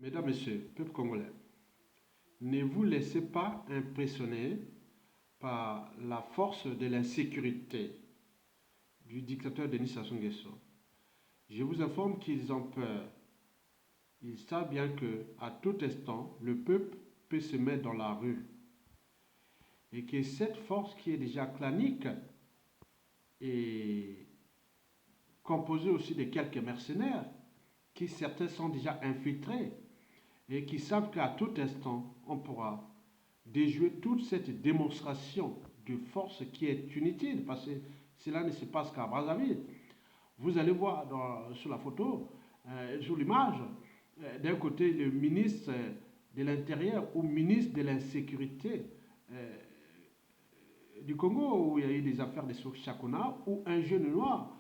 Mesdames, Messieurs, peuple congolais, ne vous laissez pas impressionner par la force de l'insécurité du dictateur Denis Sassou Nguesso. Je vous informe qu'ils ont peur. Ils savent bien que à tout instant, le peuple peut se mettre dans la rue. Et que cette force qui est déjà clanique est composée aussi de quelques mercenaires qui certains sont déjà infiltrés et qui savent qu'à tout instant, on pourra déjouer toute cette démonstration de force qui est inutile, parce que cela ne se passe qu'à Brazzaville. Vous allez voir sur la photo, sur l'image, d'un côté le ministre de l'Intérieur ou ministre de l'Insécurité du Congo, où il y a eu des affaires de Chakona, où un jeune noir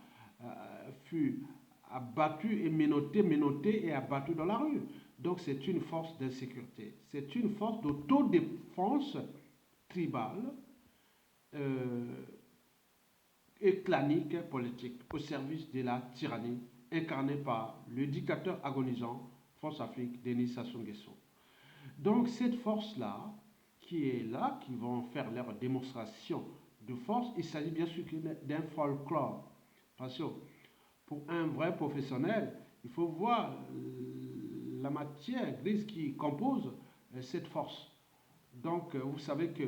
fut abattu et menotté et abattu dans la rue. Donc c'est une force d'insécurité. C'est une force d'autodéfense tribale et clanique politique au service de la tyrannie incarnée par le dictateur agonisant France-Afrique, Denis Sassou Nguesso. Donc cette force-là, qui est là, qui vont faire leur démonstration de force, il s'agit bien sûr d'un folklore. Parce que pour un vrai professionnel, il faut voir la matière grise qui compose cette force. Donc, vous savez que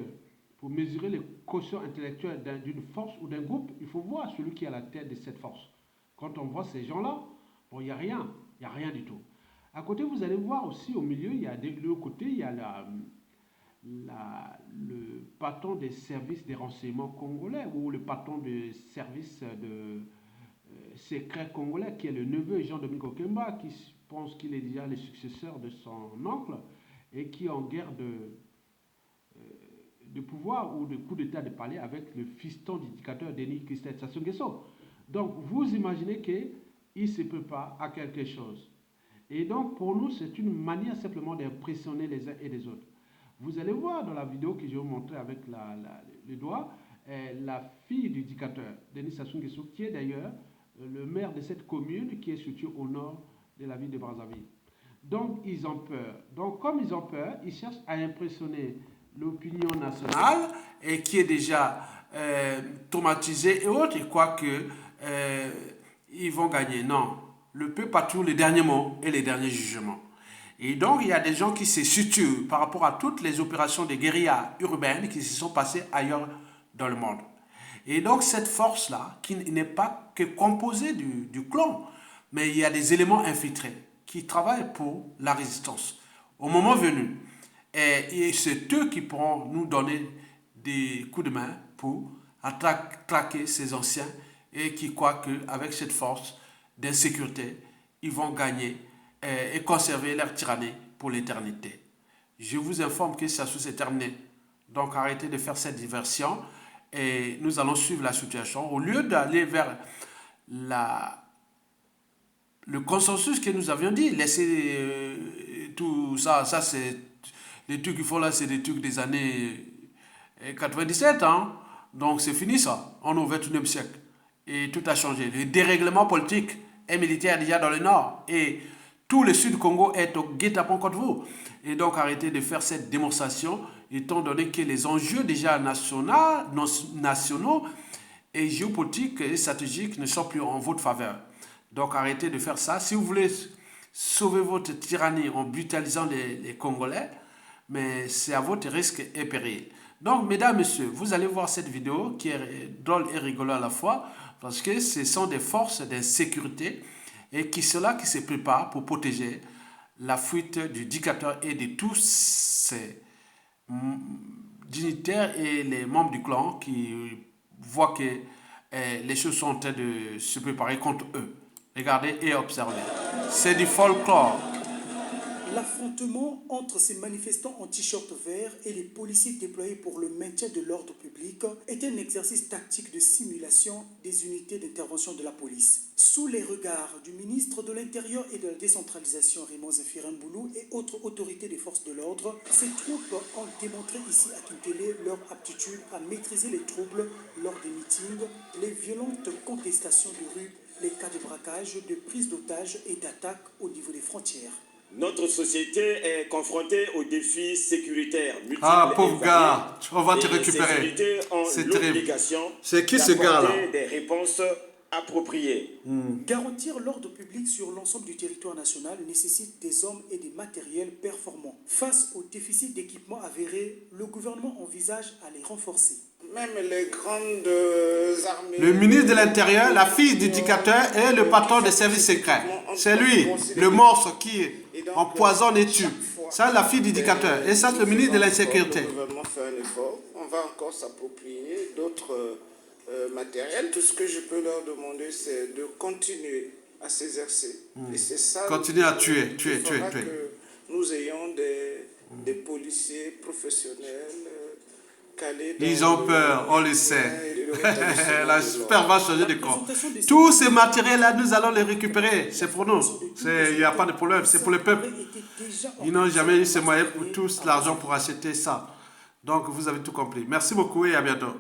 pour mesurer les quotients intellectuels d'une force ou d'un groupe, il faut voir celui qui est à la tête de cette force. Quand on voit ces gens-là, bon, il n'y a rien du tout. À côté, vous allez voir aussi au milieu, il y a de l'autre côté, il y a le patron des services des renseignements congolais ou le patron des services de secret congolais qui est le neveu Jean-Dominique Okemba, qui pense qu'il est déjà le successeur de son oncle et qui est en guerre de pouvoir ou de coup d'état de parler avec le fiston du dictateur Denis Sassou Nguesso. Donc vous imaginez qu'il se prépare à quelque chose. Et donc pour nous c'est une manière simplement d'impressionner les uns et les autres. Vous allez voir dans la vidéo que je vais vous montrer avec le doigt, la fille du dictateur Denis Sassou Nguesso, qui est d'ailleurs le maire de cette commune qui est située au nord de la ville de Brazzaville. Donc ils ont peur. Donc comme ils ont peur, ils cherchent à impressionner l'opinion nationale et qui est déjà traumatisée et autres, et croient que ils vont gagner. Non, le peuple a toujours les derniers mots et les derniers jugements. Et donc, il y a des gens qui se situent par rapport à toutes les opérations de guérilla urbaines qui se sont passées ailleurs dans le monde. Et donc, cette force-là, qui n'est pas que composée du clan, mais il y a des éléments infiltrés qui travaillent pour la résistance. Au moment venu, et c'est eux qui pourront nous donner des coups de main pour traquer ces anciens et qui croient qu'avec cette force d'insécurité, ils vont gagner et conserver leur tyrannie pour l'éternité. Je vous informe que ça s'est terminé. Donc arrêtez de faire cette diversion et nous allons suivre la situation. Au lieu d'aller vers le consensus que nous avions dit, laisser tout ça, c'est les trucs qu'il faut là, c'est des trucs des années 97, hein. Donc c'est fini ça, on est au 21e siècle. Et tout a changé. Le dérèglement politique et militaire déjà dans le nord. Et tout le sud Congo est au guet-apens contre vous. Et donc arrêtez de faire cette démonstration, étant donné que les enjeux déjà nationaux et géopolitiques et stratégiques ne sont plus en votre faveur. Donc arrêtez de faire ça. Si vous voulez sauver votre tyrannie en brutalisant les Congolais, mais c'est à votre risque et péril. Donc, mesdames, messieurs, vous allez voir cette vidéo qui est drôle et rigolo à la fois, parce que ce sont des forces d'insécurité et qui sont là qui se préparent pour protéger la fuite du dictateur et de tous ces dignitaires et les membres du clan qui voient que les choses sont en train de se préparer contre eux. Regardez et observez. C'est du folklore. L'affrontement entre ces manifestants en t-shirt vert et les policiers déployés pour le maintien de l'ordre public est un exercice tactique de simulation des unités d'intervention de la police. Sous les regards du ministre de l'Intérieur et de la décentralisation Raymond Zéphirine Boulou et autres autorités des forces de l'ordre, ces troupes ont démontré ici à Kintélé leur aptitude à maîtriser les troubles lors des meetings, les violentes contestations de rue, les cas de braquage, de prise d'otages et d'attaques au niveau des frontières. Notre société est confrontée aux défis sécuritaires multiples. Ah, pauvre et gars, on va te variés. Et récupérer. Ces unités ont C'est terrible. l'obligation C'est qui ce gars-là? d'apporter des réponses appropriées. Garantir l'ordre public sur l'ensemble du territoire national nécessite des hommes et des matériels performants. Face au déficit d'équipement avéré, le gouvernement envisage à les renforcer. Même les grandes armées... Le ministre de l'Intérieur, la fille du dictateur et le patron des services secrets. C'est lui, le monstre qui empoisonne et tue. Ça, la fille du dictateur. Et ça, c'est le ministre de l'Insécurité. Le gouvernement fait un effort. On va encore s'approprier d'autres matériels. Tout ce que je peux leur demander, c'est de continuer à s'exercer. Et c'est ça... Continuer à tuer. Que nous ayons des policiers professionnels... Ils ont peur, on le sait. La super va changer de camp. Tous ces matériels-là, nous allons les récupérer. C'est pour nous. Il n'y a pas de problème. C'est pour le peuple. Ils n'ont jamais eu ces moyens pour tous l'argent pour acheter ça. Donc, vous avez tout compris. Merci beaucoup et à bientôt.